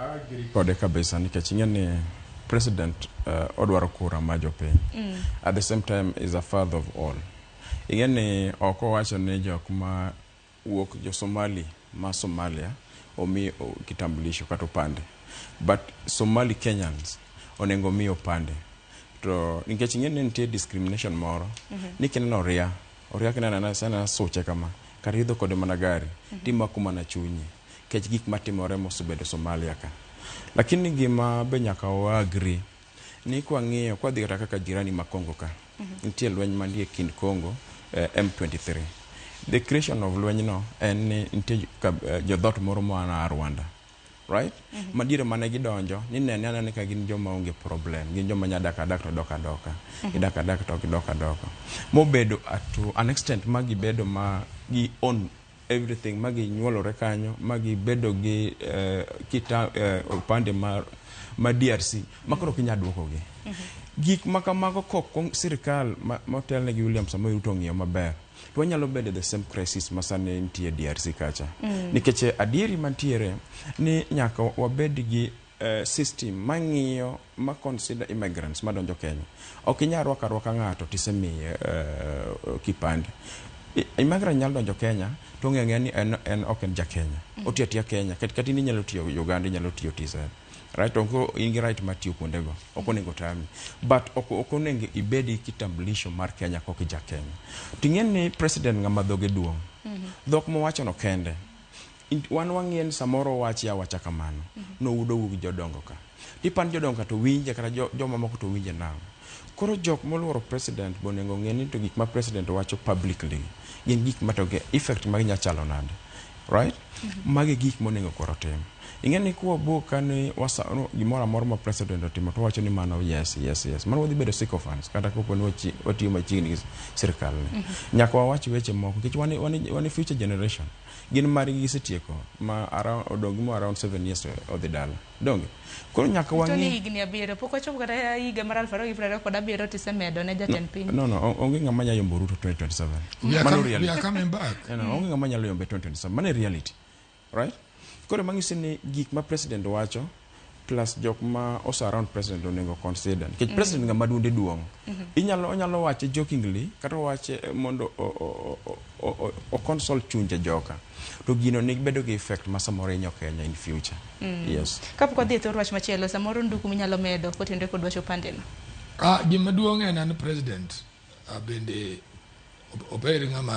agree kode kabisa nikech ing'eni president odwaro kura ma jopiny. At the same time is a father of all. Ing'eni oko wacho ni jok ma wuok jo Somali ma Somalia omi kitambulisho kata opande. But Somali Kenyans onengo mi opande. To nikech ing'eni nitie discrimination moro ni kineno oria kineno sana soche kama karidho kode mana gari timako mana chunyi kech gik matimore mosebedo Somalia ka. Lakini gima be nyaka agree ni kwa ng'iyo kwa dhi kaka jirani ma Kongo ka nitie lweny mandie kind Kongo M23. The creation of lweny no en nitie jodhot moro moa Rwanda, right? Madire mane gidonjo ni nene ka gin joma onge problem, gin joma nyadaka dak to doka idaka dak to doka mobedo to an extent magi bedo ma gi own everything magi nyuolore kanyo magi bedo gi opande ma DRC makoro kinya duoko gi gik makamago kok sirikal motelne gi William Samoei Ruto ng'iyo maber to wanyalo bedo the same crisis masane nitie DRC kacha nikech adieri mantiere ni nyaka wabed gi system mang'iyo ma consider immigrants madonjo Kenya. Ok inyalo rwaka ng'ato tisemiye kipande. Immigrant nyalo donjo Kenya to ng'eng'e ni en ok en ja Kenya. Otiatia Kenya kati ni nyalo tiyo Uganda, nyalo tiyo TZ. Right, onko ingi right matiyo kuondego. Okonego tami. But okonego ibedi kitambulisho mar Kenya koki ja Kenya. Ting'eni president ng'ama dhoge duong'. Dhok mowacho no kende. Wan wang'ien samoro wacha kamano. No udo wugi jodongo ka. Tipan jodongo ka to winje kata joma moko to winje nang. Koro jok moluoro president bonengo ng'eni to gik ma president wacho publicly. Gin gik matoge effect magi nyachalo nade. Right? Magi gik monengo koro tim. Ing'eni kuwa buka ni gimora moro ma president otimo to wacho ni mano yes. Mano wadhi bedo sycophants kata kopo ni watiyo machiegni gi sirikal ni. Nyaka wawachi weche moko nikech wani future generation. Gin mari gisetieko ma odongi mo around 7 years odhi dala. Donge. Koro nyaka wangi. Toni higni abiro pok wachopo kata higa mar 2027 tisemedo ne jatend piny. No, onge ng'ama nyalo yombo Ruto 2027. We are coming back. Onge ng'ama nyalo yombe 2027. Mano reality. Right? Koro mangisi ni gik ma president wacho plus jok ma also around president onego consider. Nikech president ng'ama duonde duong'. Onyalo wache jokingly kata wache mondo o consult chunje joka. To gino ni bedo gi effect ma samoro inyo Kenya in future. Yes. Kapok odhi thor wach machielo samoro nduku minyalo medo kotende kod wacho pande no. Gima duong' en an president bende ober ng'ama